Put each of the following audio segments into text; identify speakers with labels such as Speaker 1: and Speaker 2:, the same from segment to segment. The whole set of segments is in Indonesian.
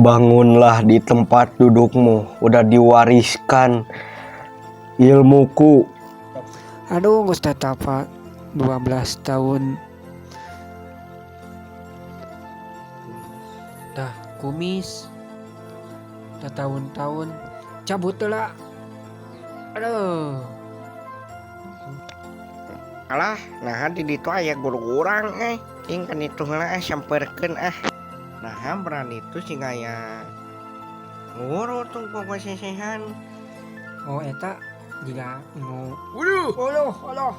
Speaker 1: Bangunlah di tempat dudukmu, udah diwariskan ilmuku.
Speaker 2: Aduh, Ustaz Tafa 12 tahun. Dah kumis. Dah tahun-tahun. Cabut lah. Aduh.
Speaker 3: Alah, nah di ditu aya guru urang Cing kan itu lah samperkeun Nah berani itu sing aya guru tuh pokok sesehan.
Speaker 2: Oh eta jika mau.
Speaker 3: Waduh.
Speaker 2: Aduh.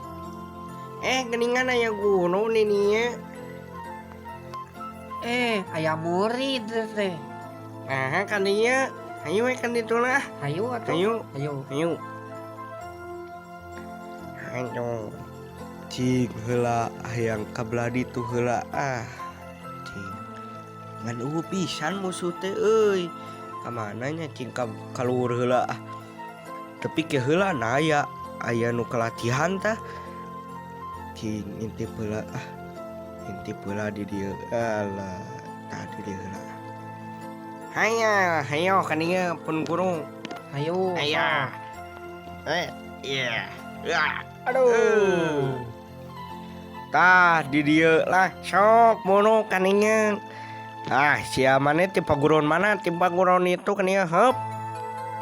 Speaker 3: Geningan aya guru nih nih.
Speaker 2: Aya murid teh.
Speaker 3: Nah kan dia. Ayo kan itu lah.
Speaker 2: Ayo atuh.
Speaker 3: Ayo. Ayo.
Speaker 1: Cing heula hayang kabladi tuh heula
Speaker 3: Cing. Ngan eueuh pisan musuh teh euy. Ka mana nya cing kaluhur heula Tapi ke heula na aya nu kelatihan tah. Cing intip heula di dieu alah tadi dieu heula. Hayo kan ieu pun guru.
Speaker 2: Ayo.
Speaker 3: Iya.
Speaker 2: Aduh.
Speaker 3: Tah di dieu lah sok mono kaningan. Sia maneh ti paguron mana ti paguron itu kan ieu heup.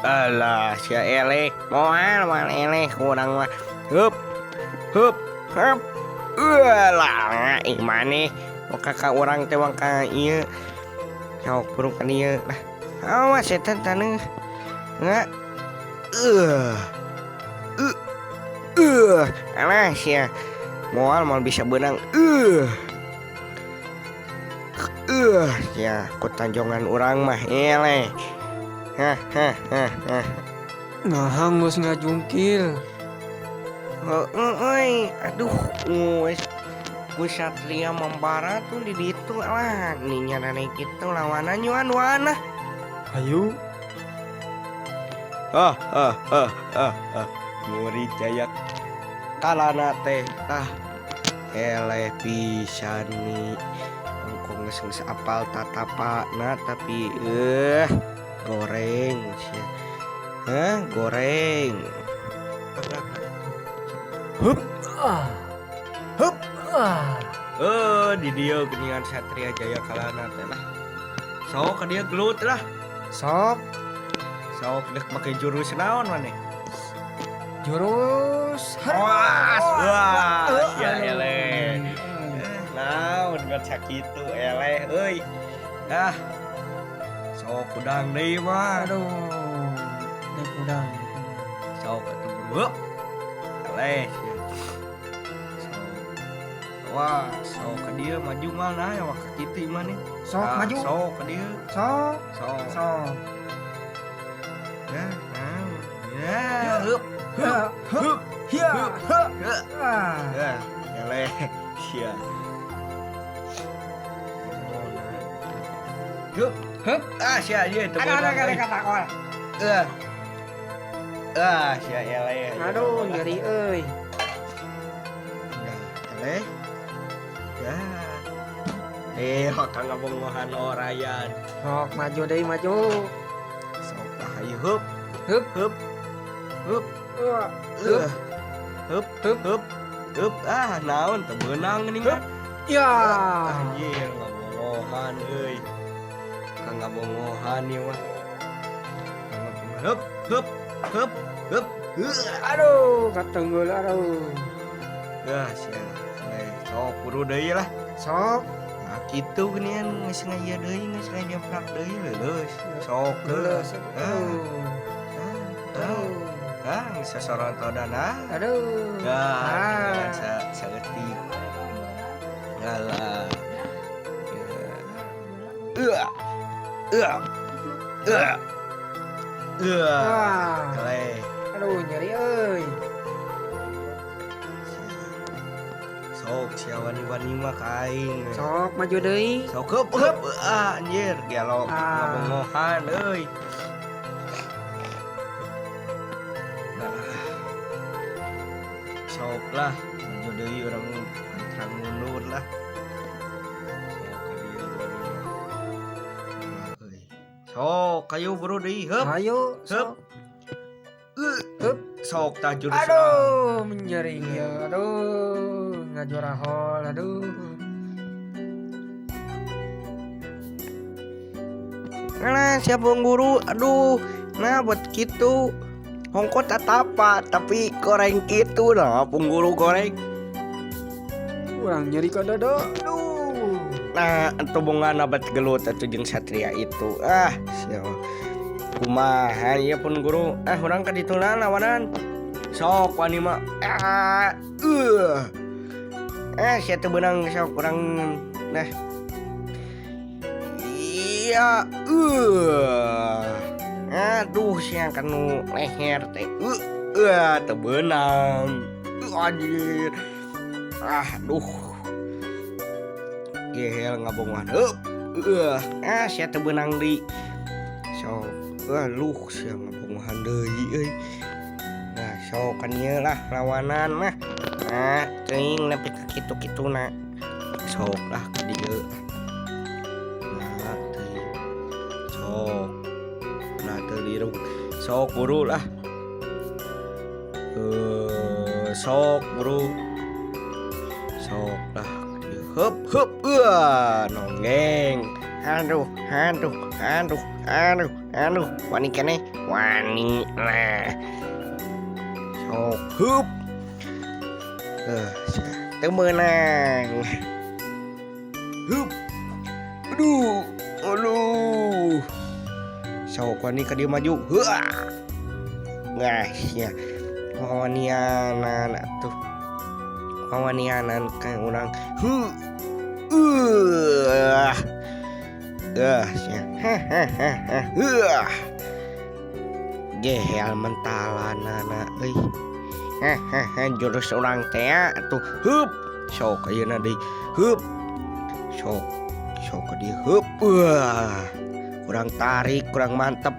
Speaker 3: Alah sia eleh moal eleh kurang mah. Heup. Lah maneh kakak urang teh ka ieu. Sok burung kan ieu lah. Awas setan taneuh. Nga. Alah sia moal bisa benang ya kutanjongan urang mah eleh.
Speaker 2: Ngahang geus ngajungkil.
Speaker 3: Aduh ku satria membara tuh di ditu lah ninya nane kitu lawanan nyuan wana.
Speaker 2: Ayo.
Speaker 1: Murid Jaya kalana teh eleh pisan nih. Engkong geus apal tatapana tapi goreng sia. Goreng. Hup. Di dieu geuningan Satria Jaya kalana teh lah. Sok ka dieu gelut lah.
Speaker 2: Sok
Speaker 1: Dek make jurus naon maneh?
Speaker 2: jurus
Speaker 1: Wah, sia eleh. Naon baca kitu eleh euy. Sok udang deui mah.
Speaker 2: Aduh. Dek udang.
Speaker 1: Sok atuh buru. Eleh. Wah, sok ka dieu maju mah nah ya wak kitu maneh.
Speaker 2: Sok maju.
Speaker 1: Sok ka dieu.
Speaker 2: Sok.
Speaker 1: Ya, hup. Eleh sia. Hup. Sia ieu teu.
Speaker 3: Ada kata kol.
Speaker 1: Sia eleh.
Speaker 2: Aduh, nyeri euy.
Speaker 1: Eleh. Kang ngabongohan orayan.
Speaker 2: Sok maju deui maju.
Speaker 1: Sok hayu hup. Naon teu beunang geuning mah.
Speaker 2: Ya.
Speaker 1: Anjir ngabongohan euy. Kang ngabongohan ieu mah. Hup.
Speaker 2: Aduh, katenggul aduh.
Speaker 1: Sia. Sok kudu deui lah.
Speaker 2: Sok.
Speaker 1: Nah kitu geuningan geus ngaya deui, geus ngajemprak deui leuleus. Sok
Speaker 2: Leuleus.
Speaker 1: geus sasorontodan
Speaker 2: Aduh.
Speaker 1: Saeutik. Ngalah. Eleh.
Speaker 2: Aduh, nyeri euy.
Speaker 1: Sok sia wani-wani mah ka aing.
Speaker 2: Sok maju deui.
Speaker 1: Sok hup. Anjir gelo ngabongohan euy. Sok lah maju deui urang terang mundur lah. Sok ka dieu. Sok kayu buru deui heup.
Speaker 2: Ayo,
Speaker 1: Hup.
Speaker 2: Hup.
Speaker 1: Sok ta jurus.
Speaker 2: Aduh, menjering ya. Aduh, ngajora hol. Aduh.
Speaker 3: Nah, siapa guru? Aduh, nah buat gitu. Hongko tatapa, tapi goreng gitu nah, pengguru goreng.
Speaker 2: Kurang nyeri ka dada. Aduh.
Speaker 3: Nah, itu bunga nabat gelut atau jeung satria itu. Siapa? Kumaha ya pun guru. Urang ka ditulan lawanan. Sok wani mah. Sia teu beunang sok urang nah. Iya, aduh sia kanu leher teh. Teu beunang. Anjir. Aduh. Gehel ngabongan. Sia teu beunang di. Sok luh sia ngabongan deui euy. Nah, sok kan ieu lah lawanan mah. Teuing nepi ka kitu-kituna. Sok lah ka dieu. Nah, teuing. Sok. Nah, teu liru. Sok buru lah. Sok buru. Sok lah. Hup hup. Nonggeng. Aduh. Wani kene. Wani lah. Sok hup. Teu meunang. Hup. Aduh. Sok wani ka dieu maju. Nah, sia. Wawanianan atuh. Wawanianan ka urang. Sia. Gehel mentalanana euy. Jurus urang teh atuh. Hup. Sok ayeuna deui. Hup. Sok ka dieu. Hup. Kurang tarik, kurang mantep.